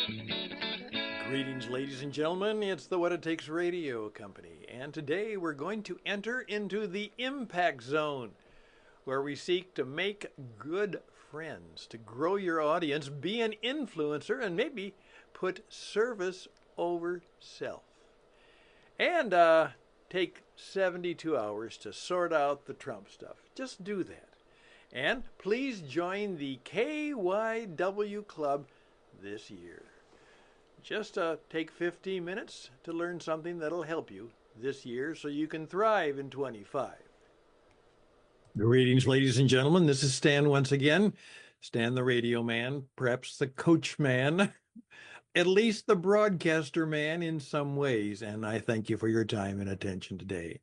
Greetings, ladies and gentlemen. It's the What It Takes Radio Company, and today we're going to enter into the impact zone where we seek to make good friends, to grow your audience, be an influencer, and maybe put service over self. And take 72 hours to sort out the Trump stuff. Just do that. And please join the KYW Club this year. Just take 15 minutes to learn something that'll help you this year so you can thrive in 25. Greetings, ladies and gentlemen. This is Stan once again. Stan the radio man, perhaps the coach man, at least the broadcaster man in some ways. And I thank you for your time and attention today.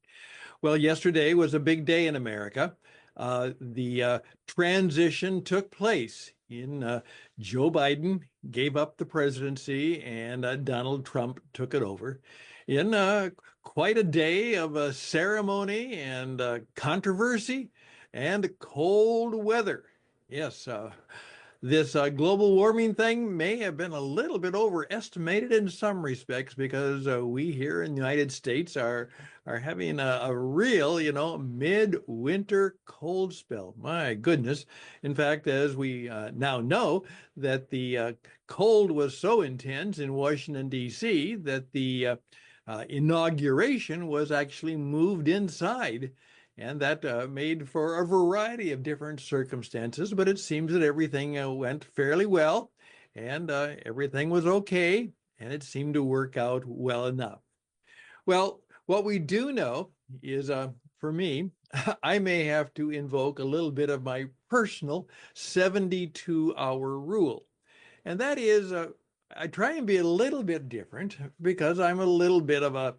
Well, yesterday was a big day in America. The transition took place in Joe Biden gave up the presidency and Donald Trump took it over in quite a day of ceremony and controversy and cold weather. Yes, this global warming thing may have been a little bit overestimated in some respects because we here in the United States are having a real, midwinter cold spell. My goodness. In fact, as we now know that the cold was so intense in Washington, D.C., that the inauguration was actually moved inside. And that made for a variety of different circumstances, but it seems that everything went fairly well and everything was okay, and it seemed to work out well enough. Well, what we do know is, for me, I may have to invoke a little bit of my personal 72-hour rule. And that is, I try and be a little bit different because I'm a little bit of a,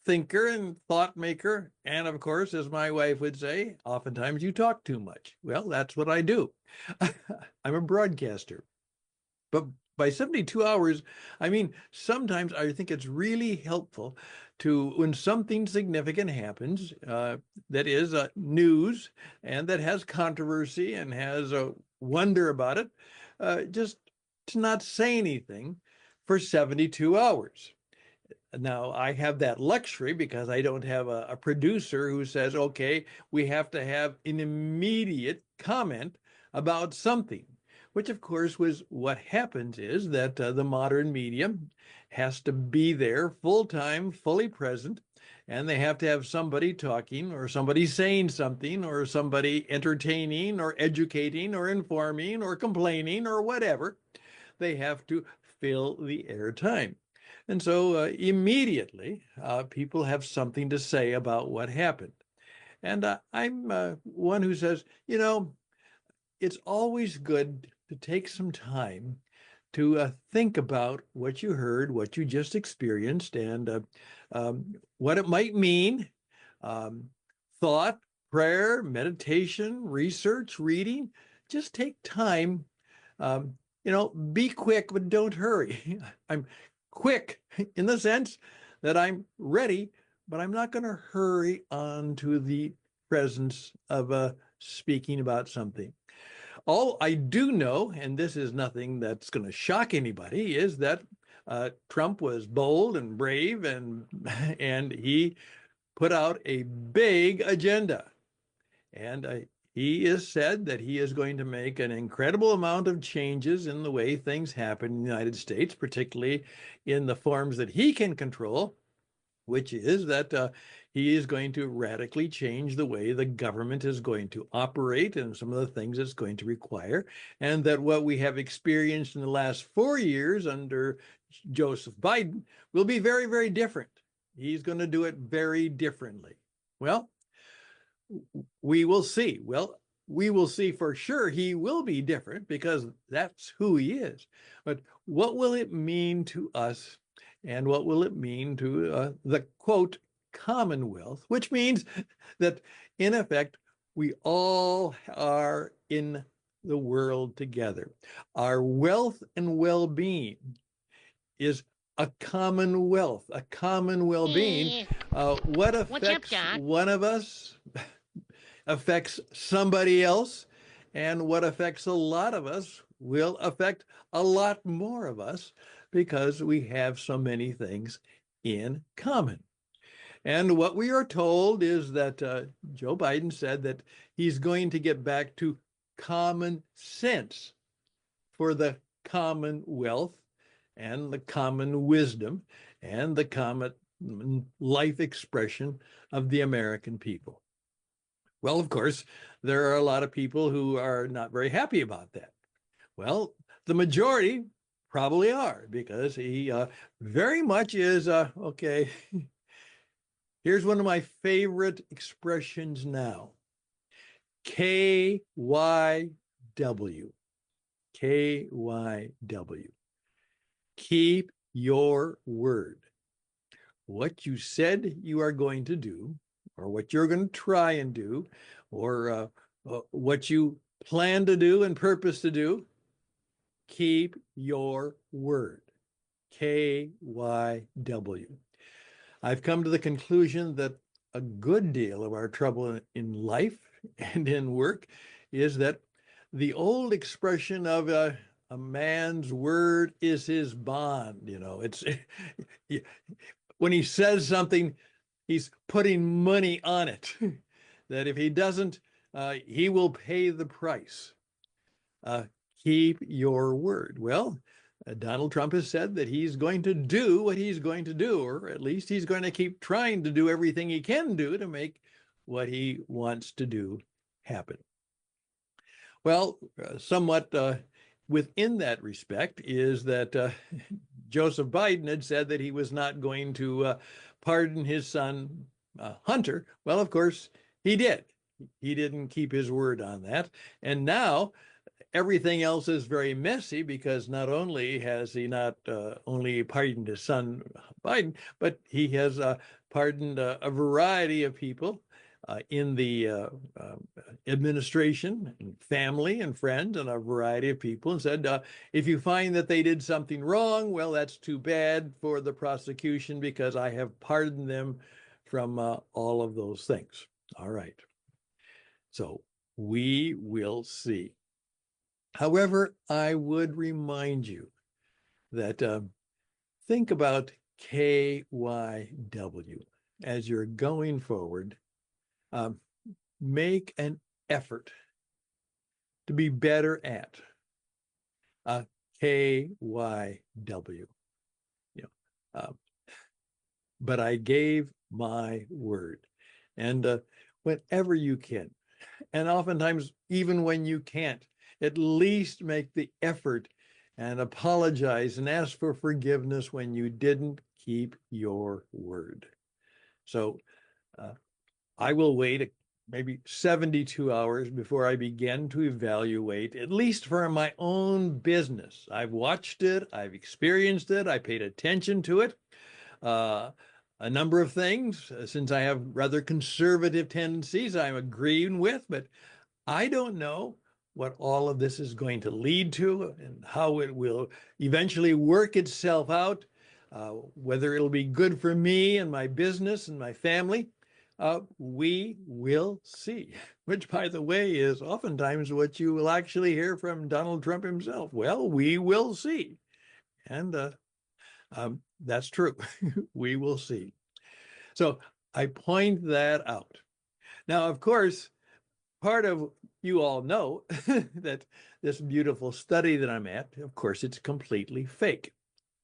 thinker and thought maker. And of course, as my wife would say, oftentimes you talk too much. Well, that's what I do. I'm a broadcaster. But by 72 hours, I mean, sometimes I think it's really helpful to, when something significant happens, that is news and that has controversy and has a wonder about it, just to not say anything for 72 hours. Now, I have that luxury because I don't have a producer who says, okay, we have to have an immediate comment about something, which of course was what happens is that the modern medium has to be there full-time, fully present, and they have to have somebody talking or somebody saying something or somebody entertaining or educating or informing or complaining or whatever. They have to fill the airtime. And so immediately, people have something to say about what happened. And I'm one who says, it's always good to take some time to think about what you heard, what you just experienced, and what it might mean. Thought, prayer, meditation, research, reading. Just take time. Be quick, but don't hurry. I'm quick in the sense that I'm ready, but I'm not going to hurry on to the presence of speaking about something. All I do know, and this is nothing that's going to shock anybody, is that Trump was bold and brave, and he put out a big agenda. And he has said that he is going to make an incredible amount of changes in the way things happen in the United States, particularly in the forms that he can control, which is that he is going to radically change the way the government is going to operate and some of the things it's going to require, and that what we have experienced in the last 4 years under Joseph Biden will be very, very different. He's going to do it very differently. Well, we will see. Well, we will see for sure he will be different because that's who he is. But what will it mean to us? And what will it mean to the, quote, Commonwealth, which means that, in effect, we all are in the world together. Our wealth and well-being is a commonwealth, a common well-being. What affects one of us affects somebody else, and what affects a lot of us will affect a lot more of us because we have so many things in common. And what we are told is that Joe Biden said that he's going to get back to common sense for the commonwealth and the common wisdom and the common life expression of the American people. Well, of course, there are a lot of people who are not very happy about that. Well, the majority probably are, because he very much is, okay, here's one of my favorite expressions now. KYW. KYW. Keep your word. What you said you are going to do, or what you're going to try and do, or what you plan to do and purpose to do, keep your word. KYW. I've come to the conclusion that a good deal of our trouble in life and in work is that the old expression of a man's word is his bond. You know, it's when he says something, he's putting money on it, that if he doesn't, he will pay the price. Keep your word. Well, Donald Trump has said that he's going to do what he's going to do, or at least he's going to keep trying to do everything he can do to make what he wants to do happen. Well, somewhat within that respect is that Joseph Biden had said that he was not going to pardon his son, Hunter. Well, of course, he did. He didn't keep his word on that. And now everything else is very messy, because not only has he not only pardoned his son Biden, but he has pardoned a variety of people in the administration, and family and friends, and a variety of people, and said, if you find that they did something wrong, well, that's too bad for the prosecution, because I have pardoned them from all of those things. All right. So we will see. However, I would remind you that think about KYW as you're going forward. Make an effort to be better at KYW. You know, but I gave my word, and whenever you can, and oftentimes even when you can't, at least make the effort and apologize and ask for forgiveness when you didn't keep your word. So I will wait maybe 72 hours before I begin to evaluate, at least for my own business. I've watched it, I've experienced it, I paid attention to it. A number of things, since I have rather conservative tendencies, I'm agreeing with, but I don't know what all of this is going to lead to and how it will eventually work itself out, whether it'll be good for me and my business and my family. We will see, which, by the way, is oftentimes what you will actually hear from Donald Trump himself. Well, we will see. And that's true. We will see. So I point that out. Now, of course, part of you all know that this beautiful study that I'm at, of course, it's completely fake.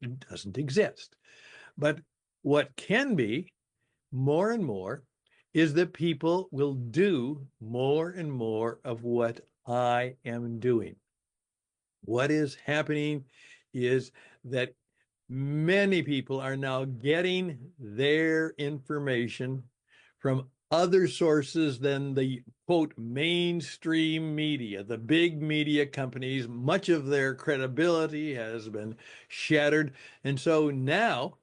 It doesn't exist. But what can be more and more is that people will do more and more of what I am doing. What is happening is that many people are now getting their information from other sources than the quote mainstream media, the big media companies. Much of their credibility has been shattered. And so now,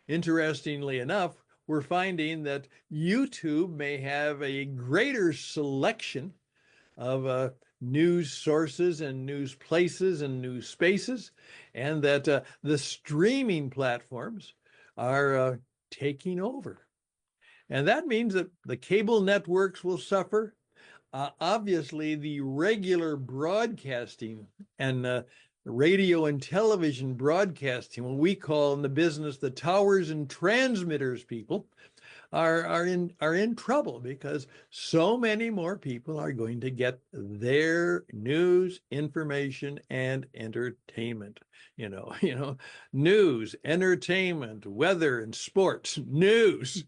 interestingly enough, we're finding that YouTube may have a greater selection of news sources and news places and news spaces, and that the streaming platforms are taking over. And that means that the cable networks will suffer. Obviously, the regular broadcasting and radio and television broadcasting, what we call in the business the towers and transmitters people, are in trouble because so many more people are going to get their news, information, and entertainment. News, entertainment, weather, and sports. News.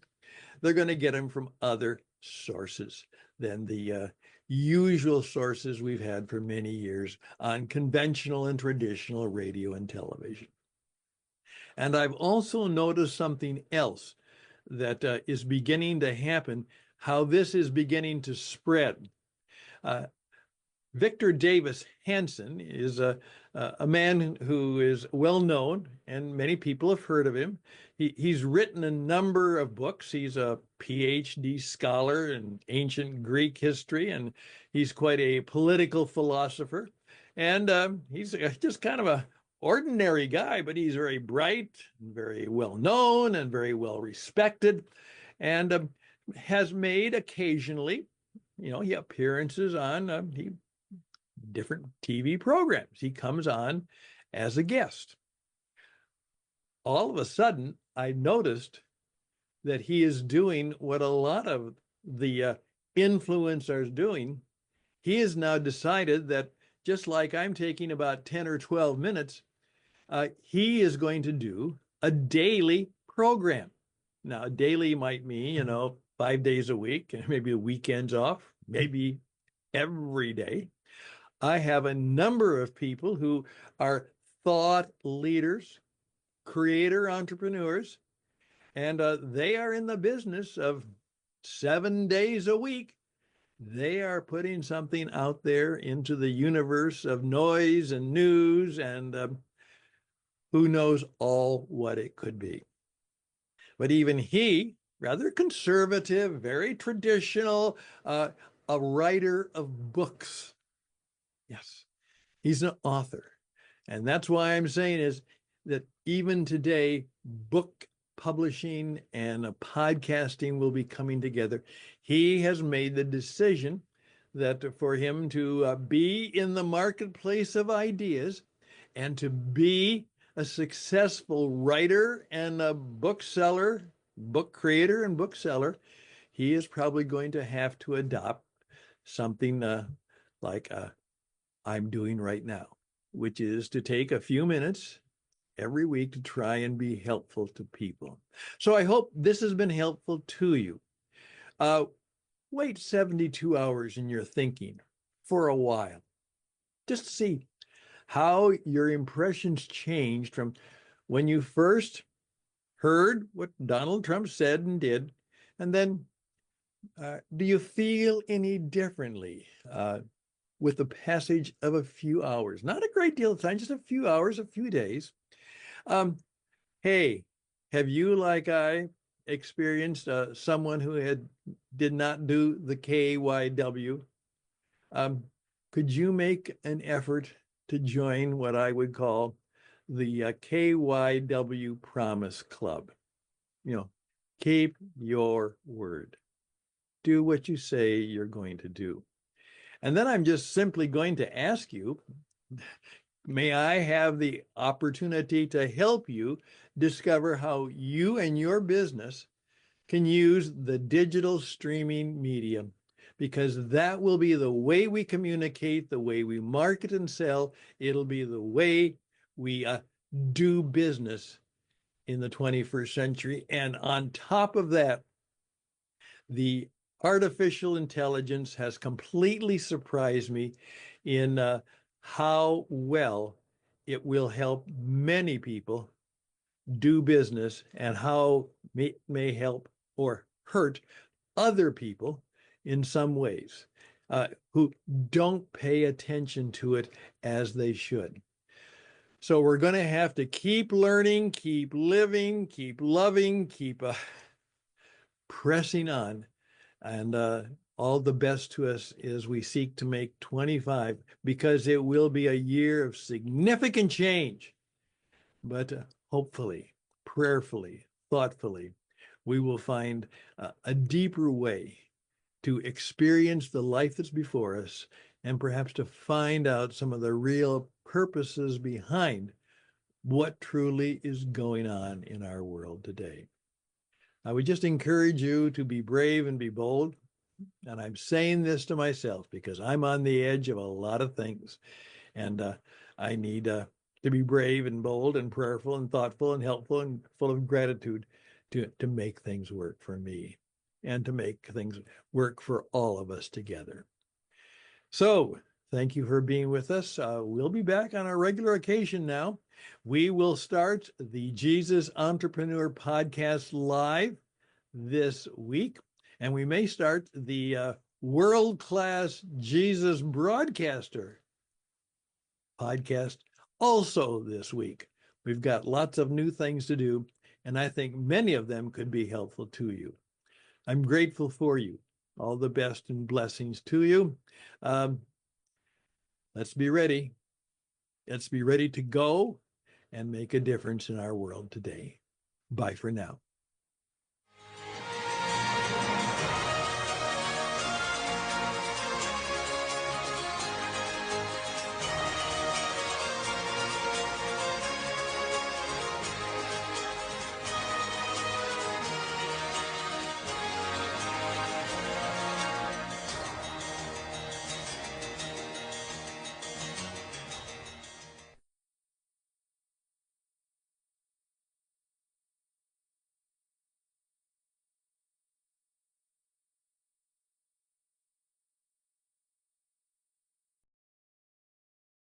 They're going to get them from other sources than the usual sources we've had for many years on conventional and traditional radio and television. And I've also noticed something else that is beginning to happen, how this is beginning to spread. Victor Davis Hanson is a man who is well known, and many people have heard of him. He's written a number of books. He's a PhD scholar in ancient Greek history, and he's quite a political philosopher. And he's just kind of a ordinary guy, but he's very bright, very well known, and very well respected, and has made occasionally, he appearances on different TV programs. He comes on as a guest. All of a sudden, I noticed that he is doing what a lot of the influencers are doing. He has now decided that just like I'm taking about 10 or 12 minutes, he is going to do a daily program. Now, daily might mean, 5 days a week, and maybe the weekends off, maybe every day. I have a number of people who are thought leaders, creator entrepreneurs, and they are in the business of 7 days a week. They are putting something out there into the universe of noise and news, and who knows all what it could be. But even he, rather conservative, very traditional, a writer of books. Yes, he's an author. And that's why I'm saying is that even today, book publishing and podcasting will be coming together. He has made the decision that for him to be in the marketplace of ideas and to be a successful writer and a bookseller, book creator and bookseller, he is probably going to have to adopt something like I'm doing right now, which is to take a few minutes every week to try and be helpful to people. So I hope this has been helpful to you. Wait 72 hours in your thinking for a while. Just see how your impressions changed from when you first heard what Donald Trump said and did, and then do you feel any differently with the passage of a few hours? Not a great deal of time, just a few hours, a few days. Hey, have you, like I, experienced someone who did not do the KYW? Could you make an effort to join what I would call the KYW Promise Club? Keep your word. Do what you say you're going to do. And then I'm just simply going to ask you, may I have the opportunity to help you discover how you and your business can use the digital streaming medium, because that will be the way we communicate, the way we market and sell. It'll be the way we do business in the 21st century. And on top of that, the artificial intelligence has completely surprised me in how well it will help many people do business, and how it may help or hurt other people in some ways who don't pay attention to it as they should. So we're going to have to keep learning, keep living, keep loving, keep pressing on, and all the best to us as we seek to make 25, because it will be a year of significant change. But hopefully, prayerfully, thoughtfully, we will find a deeper way to experience the life that's before us and perhaps to find out some of the real purposes behind what truly is going on in our world today. I would just encourage you to be brave and be bold. And I'm saying this to myself because I'm on the edge of a lot of things. And I need to be brave and bold and prayerful and thoughtful and helpful and full of gratitude to make things work for me and to make things work for all of us together. So thank you for being with us. We'll be back on our regular occasion now. We will start the Jesus Entrepreneur Podcast live this week, and we may start the World-Class Jesus Broadcaster podcast also this week. We've got lots of new things to do, and I think many of them could be helpful to you. I'm grateful for you. All the best and blessings to you. Let's be ready. Let's be ready to go and make a difference in our world today. Bye for now.